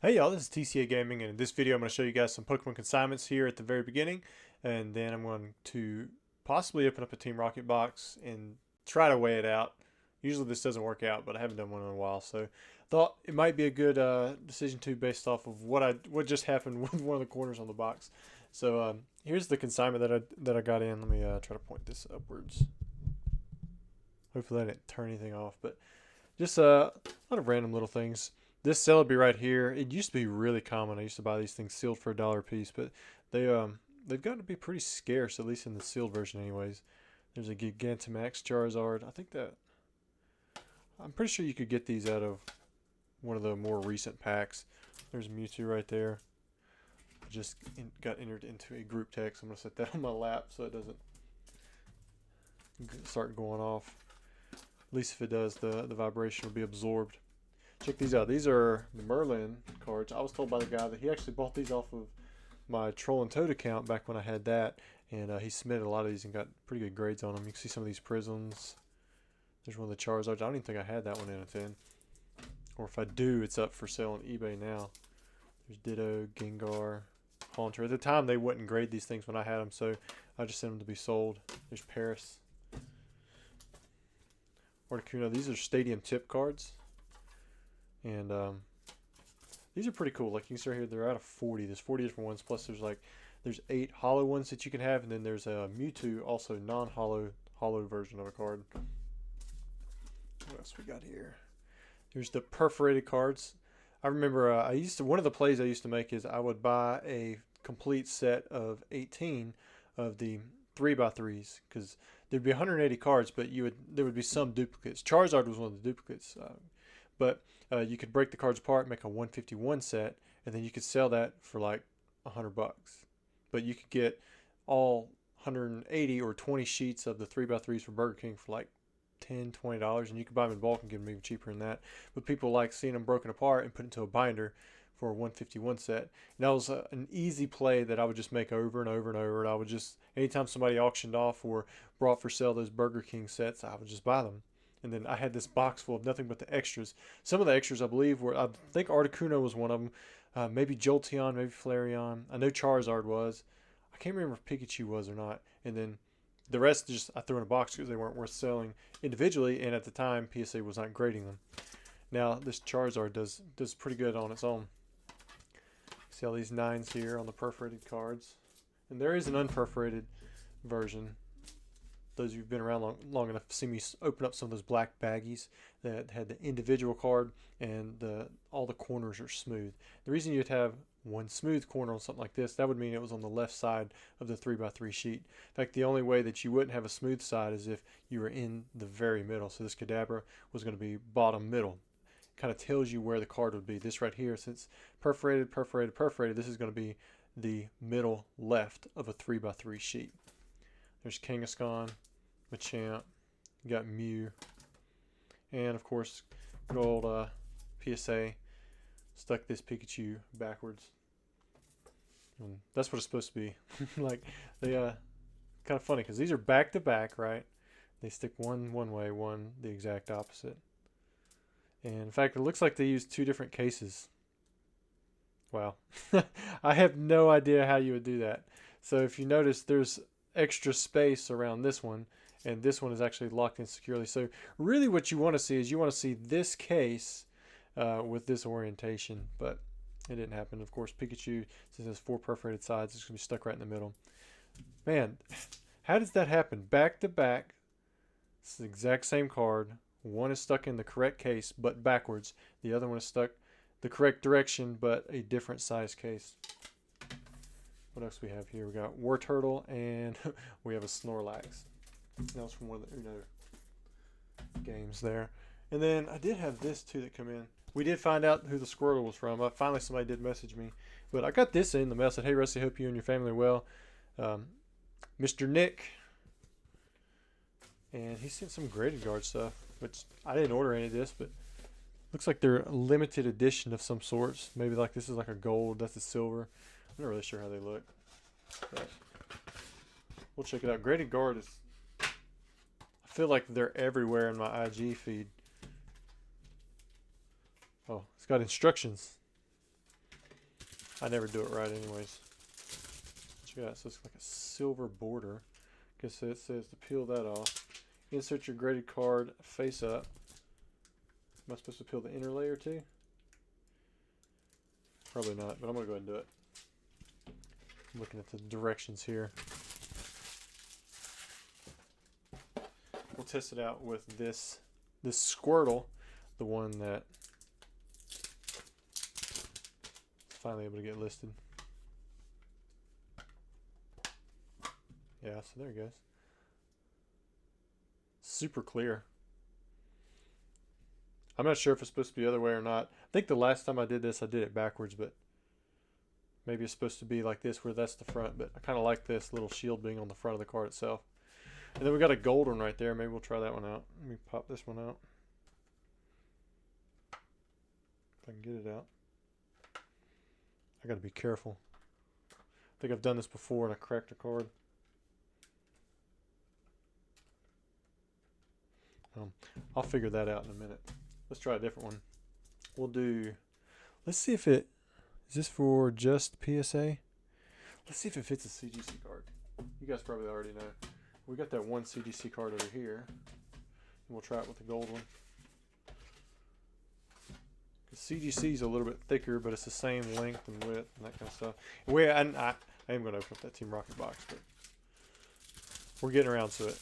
Hey y'all, this is TCA Gaming, and in this video I'm going to show you guys some Pokemon consignments here at the very beginning, and then I'm going to possibly open up a Team Rocket box and try to weigh it out. Usually this doesn't work out, but I haven't done one in a while, so thought it might be a good decision too, based off of what just happened with one of the corners on the box. So here's the consignment that I got in. Let me try to point this upwards. Hopefully I didn't turn anything off, but just a lot of random little things. This Celebi right here, it used to be really common. I used to buy these things sealed for $1 a piece, but they've gotten to be pretty scarce, at least in the sealed version anyways. There's a Gigantamax Charizard. I'm pretty sure you could get these out of one of the more recent packs. There's Mewtwo right there. Just got entered into a group text. I'm going to set that on my lap so it doesn't start going off. At least if it does, the vibration will be absorbed. Check these out. These are the Merlin cards. I was told by the guy that he actually bought these off of my Troll and Toad account back when I had that, and he submitted a lot of these and got pretty good grades on them. You can see some of these prisms. There's one of the Charizards. I don't even think I had that one in a 10. Or if I do, it's up for sale on eBay now. There's Ditto, Gengar, Haunter. At the time, they wouldn't grade these things when I had them, so I just sent them to be sold. There's Paris. Articuno. These are stadium tip cards. And these are pretty cool. Like you can see right here, they're out of 40. There's 40 different ones. Plus, there's 8 hollow ones that you can have, and then there's a Mewtwo, also non-hollow, hollow version of a card. What else we got here? There's the perforated cards. I remember one of the plays I used to make is I would buy a complete set of 18 of the 3x3s because there'd be 180 cards, but there would be some duplicates. Charizard was one of the duplicates. But you could break the cards apart, make a 151 set, and then you could sell that for like $100. But you could get all 180 or 20 sheets of the 3x3s from Burger King for like $10, $20, and you could buy them in bulk and get them even cheaper than that. But people like seeing them broken apart and put into a binder for a 151 set. And that was an easy play that I would just make over and over and over. And I would just, anytime somebody auctioned off or brought for sale those Burger King sets, I would just buy them. And then I had this box full of nothing but the extras. Some of the extras, I believe, I think Articuno was one of them. Maybe Jolteon, maybe Flareon. I know Charizard was. I can't remember if Pikachu was or not. And then the rest I threw in a box because they weren't worth selling individually. And at the time, PSA was not grading them. Now, this Charizard does pretty good on its own. See all these 9s here on the perforated cards. And there is an unperforated version. Those of you who've been around long enough to see me open up some of those black baggies that had the individual card and all the corners are smooth. The reason you'd have one smooth corner on something like this, that would mean it was on the left side of the 3x3 sheet. In fact, the only way that you wouldn't have a smooth side is if you were in the very middle. So this Kadabra was going to be bottom middle. Kind of tells you where the card would be. This right here, since perforated, perforated, perforated, this is going to be the middle left of a 3x3 sheet. There's Kangaskhan, Machamp, you got Mew, and of course, good old PSA stuck this Pikachu backwards. And that's what it's supposed to be. Like, they kind of funny because these are back to back, right? They stick one way, one the exact opposite. And in fact, it looks like they use 2 different cases. Wow. I have no idea how you would do that. So if you notice, there's extra space around this one, and this one is actually locked in securely. So really what you want to see is you want to see this case with this orientation, but it didn't happen. Of course, Pikachu, since it has 4 perforated sides, it's going to be stuck right in the middle. Man, how does that happen? Back to back, it's the exact same card. One is stuck in the correct case, but backwards. The other one is stuck the correct direction, but a different size case. What else we have here? We got War Turtle, and we have a Snorlax. That was from one of the Uno games there. And then I did have this too that come in. We did find out who the Squirtle was from. Finally, somebody did message me. But I got this in the mail. Said, "Hey, Rusty, hope you and your family are well." Mr. Nick. And he sent some graded guard stuff, which I didn't order any of this, but looks like they're a limited edition of some sorts. Maybe like this is like a gold, that's a silver. I'm not really sure how they look, but we'll check it out. Graded guard is, I feel like they're everywhere in my IG feed. Oh, it's got instructions. I never do it right anyways. What you got? So it's like a silver border. Guess it says to peel that off. Insert your graded card face up. Am I supposed to peel the inner layer too? Probably not, but I'm gonna go ahead and do it. I'm looking at the directions here. We'll test it out with this Squirtle, the one that finally able to get listed. Yeah, so there it goes. Super clear. I'm not sure if it's supposed to be the other way or not. I think the last time I did this, I did it backwards, but maybe it's supposed to be like this where that's the front, but I kind of like this little shield being on the front of the card itself. And then we got a gold one right there. Maybe we'll try that one out. Let me pop this one out. If I can get it out. I got to be careful. I think I've done this before and I cracked a card. I'll figure that out in a minute. Let's try a different one. We'll do, let's see if it, is this for just PSA? Let's see if it fits a CGC card. You guys probably already know. We got that one CGC card over here. And we'll try it with the gold one. The CGC is a little bit thicker, but it's the same length and width and that kind of stuff. I am going to open up that Team Rocket box, but we're getting around to it.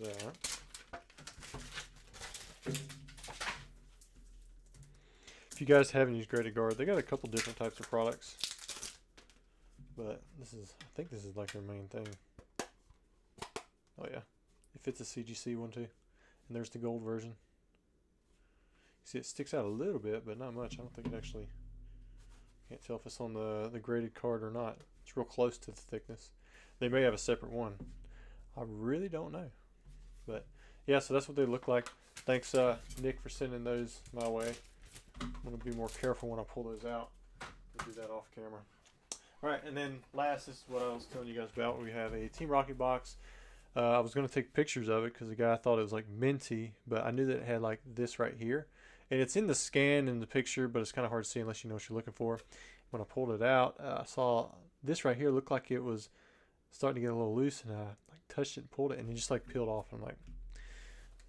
That. If you guys haven't used Graded Guard, they got a couple different types of products, but I think this is like their main thing. Oh yeah, it fits a CGC one too, and there's the gold version. See, it sticks out a little bit, but not much. I don't think it actually. Can't tell if it's on the graded card or not. It's real close to the thickness. They may have a separate one. I really don't know. But yeah, so that's what they look like. Thanks, Nick, for sending those my way. I'm going to be more careful when I pull those out. We'll do that off camera. All right, and then last, this is what I was telling you guys about. We have a Team Rocket box. I was going to take pictures of it because the guy thought it was like minty, but I knew that it had like this right here. And it's in the scan in the picture, but it's kind of hard to see unless you know what you're looking for. When I pulled it out, I saw this right here looked like it was starting to get a little loose, and I like touched it and pulled it, and it just like peeled off. I'm like,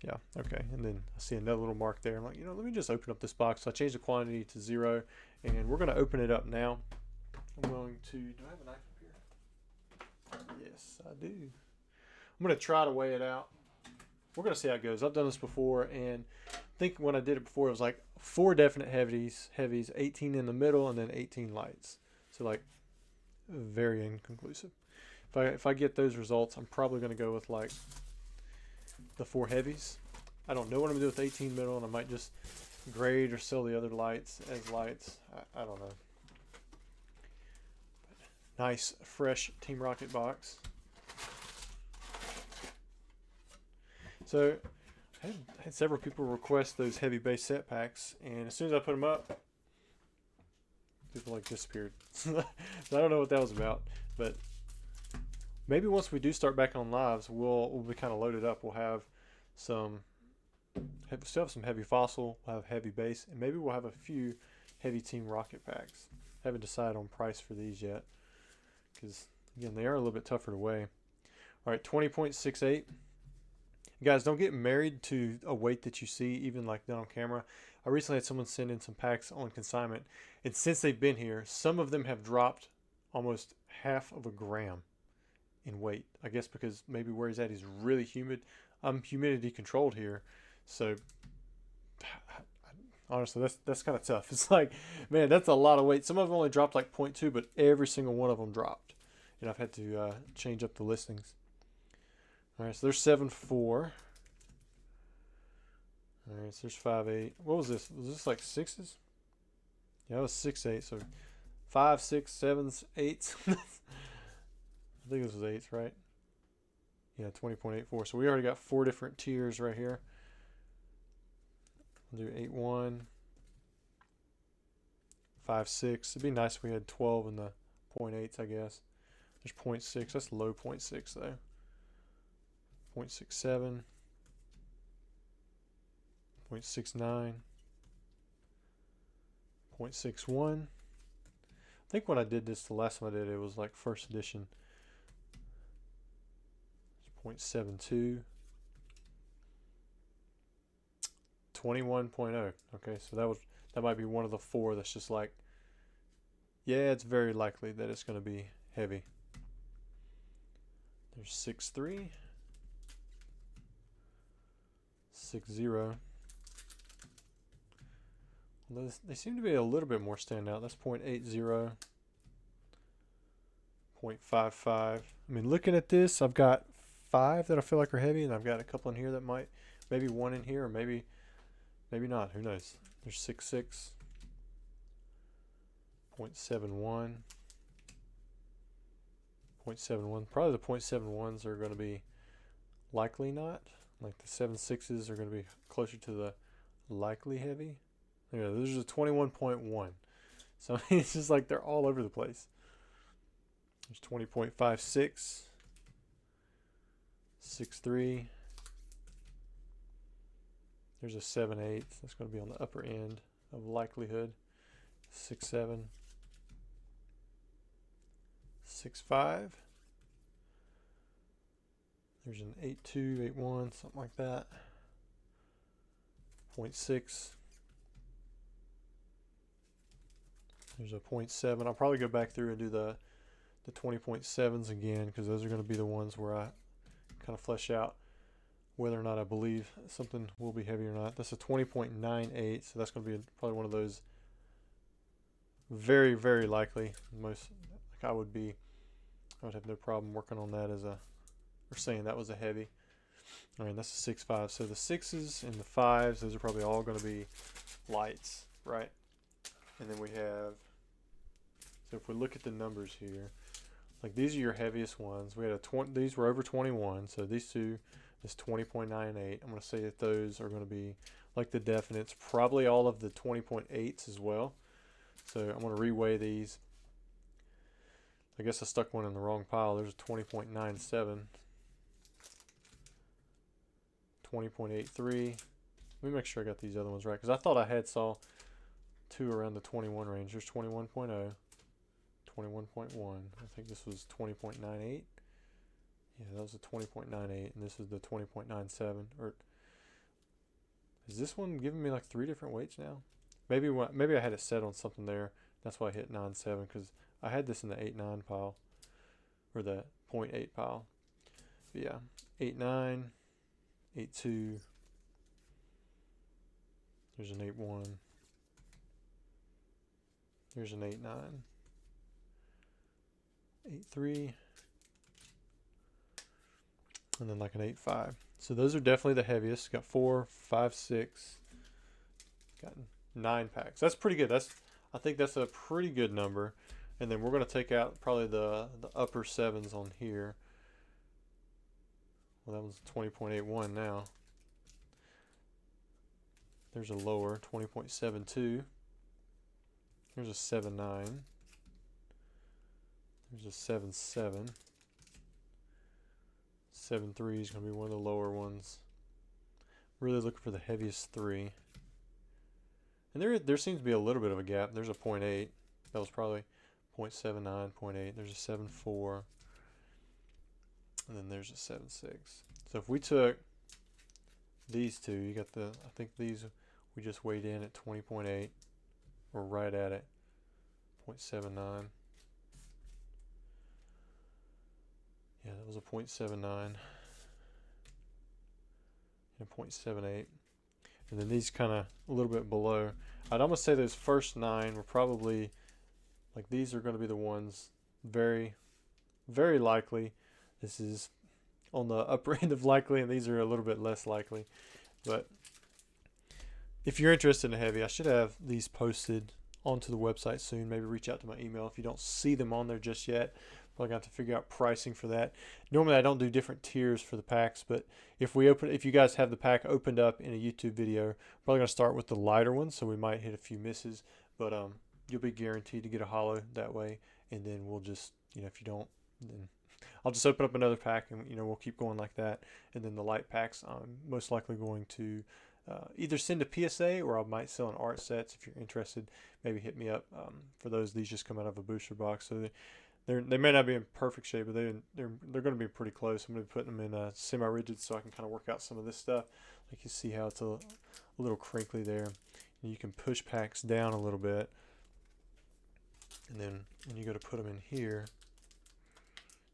yeah, okay. And then I see another little mark there. I'm like, you know, let me just open up this box. So I changed the quantity to 0, and we're going to open it up now. I'm going to, do I have a knife up here? Yes, I do. I'm going to try to weigh it out. We're going to see how it goes. I've done this before, and I think when I did it before, it was like 4 definite heavies, 18 in the middle, and then 18 lights. So like very inconclusive. If I get those results, I'm probably going to go with like the 4 heavies. I don't know what I'm going to do with 18 middle, and I might just grade or sell the other lights as lights. I don't know. But nice, fresh Team Rocket box. So I had several people request those heavy base set packs, and as soon as I put them up, people like disappeared. So I don't know what that was about, but maybe once we do start back on lives, we'll be kind of loaded up. We'll have still have some heavy fossil, we'll have heavy base, and maybe we'll have a few heavy Team Rocket packs. Haven't decided on price for these yet, because again, they are a little bit tougher to weigh. All right, 20.68. You guys, don't get married to a weight that you see, even like done on camera. I recently had someone send in some packs on consignment, and since they've been here, some of them have dropped almost half of a gram in weight. I guess because maybe where he's at is really humid. I'm humidity controlled here, so honestly, that's kind of tough. It's like, man, that's a lot of weight. Some of them only dropped like 0.2, but every single one of them dropped, and I've had to change up the listings. All right, so there's 7.4. All right, so there's 5.8. What was this? Was this like 6s? Yeah, it was 6.8. So 5, 6, 7s, 8s. I think this was 8s, right? Yeah, 20.84. So we already got 4 different tiers right here. We'll do 8.1, 5.6. It'd be nice if we had 12 in the 0.8s, I guess. There's 0.6. That's low 0.6 though. 0.67, 0.69, 0.61. I think when I did this, the last time I did it, it was like first edition. 0.72, 21.0. Okay, so that might be one of the four that's just like, yeah, it's very likely that it's going to be heavy. There's 6.3, 6.0. They seem to be a little bit more standout. That's 0.80, 0.55. I mean, looking at this, I've got 5 that I feel like are heavy, and I've got a couple in here that might, maybe one in here, or maybe not. Who knows? There's 6.6, 0.71, 0.71. Probably the 0.71s are going to be likely not. Like the 7.6s are going to be closer to the likely heavy. Yeah, this is a 21.1. So it's just like they're all over the place. There's 20.56, 6.3. There's a 7.8. That's going to be on the upper end of likelihood. 6.7, 6.5. There's an 8.2, 8.1, something like that. 0.6. There's a 0.7. I'll probably go back through and do the 20.7s again, because those are going to be the ones where I kind of flesh out whether or not I believe something will be heavy or not. That's a 20.98, so that's going to be probably one of those very, very likely. Most, like I would have no problem working on that as a, or saying that was a heavy. All right, that's a 6.5. So the 6s and the 5s, those are probably all going to be lights, right? And then we have, so if we look at the numbers here, like these are your heaviest ones. We had these were over 21, so these two is 20.98. I'm going to say that those are going to be like the definites, probably all of the 20.8s as well. So I'm going to reweigh these. I guess I stuck one in the wrong pile. There's a 20.97, 20.83. Let me make sure I got these other ones right, because I thought I saw 2 around the 21 range. There's 21.0, 21.1. I think this was 20.98. Yeah, that was a 20.98, and this is the 20.97. Or is this one giving me like 3 different weights now? Maybe I had it set on something there. That's why I hit 9.7, because I had this in the 8.9 pile, or the 0.8 pile. But yeah, 8.9, 8.2. There's an 8.1. Here's an 8.9, 8.3, and then like an 8.5. So those are definitely the heaviest. Got 4, 5, 6. Got 9 packs. That's pretty good. I think that's a pretty good number. And then we're going to take out probably the upper 7s on here. Well, that was 20.81 now. There's a lower 20.72. Here's a 7.9. There's a 7.7. 7.3 is going to be one of the lower ones. Really looking for the heaviest 3. And there seems to be a little bit of a gap. There's a 0.8. That was probably 0.79, 0.8. There's a 7.4. And then there's a 7.6. So if we took these two, you got I think these we just weighed in at 20.8. We're right at it. 0.79. Yeah, that was a 0.79. And a 0.78. And then these kind of a little bit below. I'd almost say those first 9 were probably, like these are going to be the ones very, very likely. This is on the upper end of likely, and these are a little bit less likely. But if you're interested in heavy, I should have these posted onto the website soon. Maybe reach out to my email if you don't see them on there just yet. Probably got to figure out pricing for that. Normally I don't do different tiers for the packs, but if you guys have the pack opened up in a YouTube video, we're probably gonna start with the lighter ones, so we might hit a few misses, but you'll be guaranteed to get a holo that way. And then we'll just, if you don't, then I'll just open up another pack, and you know, we'll keep going like that. And then the light packs, I'm most likely going to either send a PSA, or I might sell in art sets. If you're interested, maybe hit me up for those. These just come out of a booster box, so they may not be in perfect shape, but they're going to be pretty close. I'm going to be putting them in semi-rigid so I can kind of work out some of this stuff. Like you see how it's a little crinkly there. And you can push packs down a little bit, and then when you go to put them in here,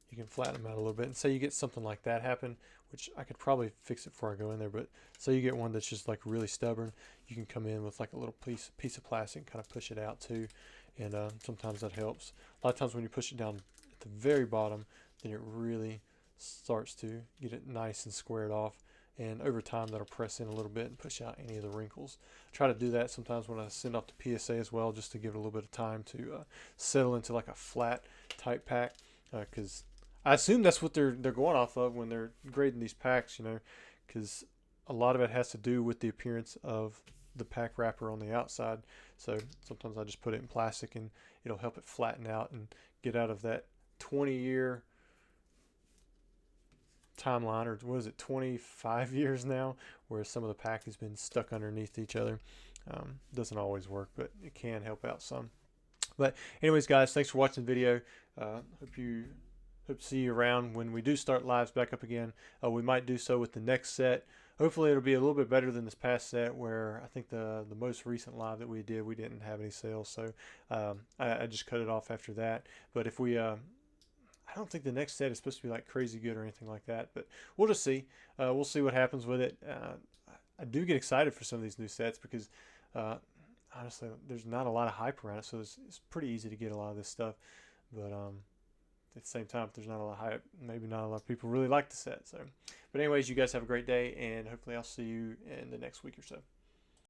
you can flatten them out a little bit. And say you get something like that happen, which I could probably fix it before I go in there, but say you get one that's just like really stubborn, you can come in with like a little piece of plastic and kind of push it out too. And sometimes that helps. A lot of times when you push it down at the very bottom, then it really starts to get it nice and squared off. And over time, that'll press in a little bit and push out any of the wrinkles. I try to do that sometimes when I send off the PSA as well, just to give it a little bit of time to settle into like a flat type pack. Because I assume that's what they're going off of when they're grading these packs, you know, because a lot of it has to do with the appearance of the pack wrapper on the outside. So sometimes I just put it in plastic, and it'll help it flatten out and get out of that 20-year timeline, or what is it, 25 years now, where some of the pack has been stuck underneath each other. Doesn't always work, but it can help out some. But anyways, guys, thanks for watching the video. Hope to see you around when we do start lives back up again. We might do so with the next set. Hopefully it'll be a little bit better than this past set, where I think the most recent live that we did, we didn't have any sales, so I just cut it off after that. But if we I don't think the next set is supposed to be like crazy good or anything like that, but we'll just see. We'll see what happens with it. I do get excited for some of these new sets because honestly, there's not a lot of hype around it, so it's pretty easy to get a lot of this stuff. But at the same time, if there's not a lot of hype, maybe not a lot of people really like the set. So, but anyways, you guys have a great day, and hopefully I'll see you in the next week or so.